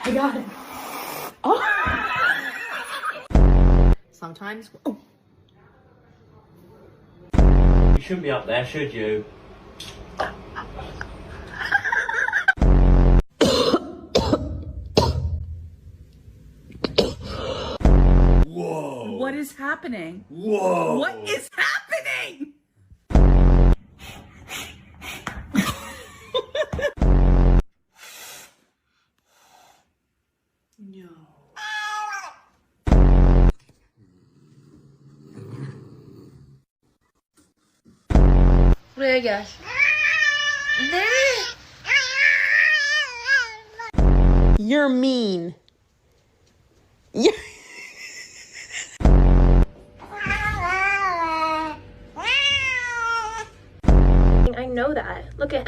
I got it. Oh. Sometimes. Oh. You shouldn't be up there, should you? Whoa. What is happening? Whoa. What is happening? No. There, guys. You're mean. I know that. Look at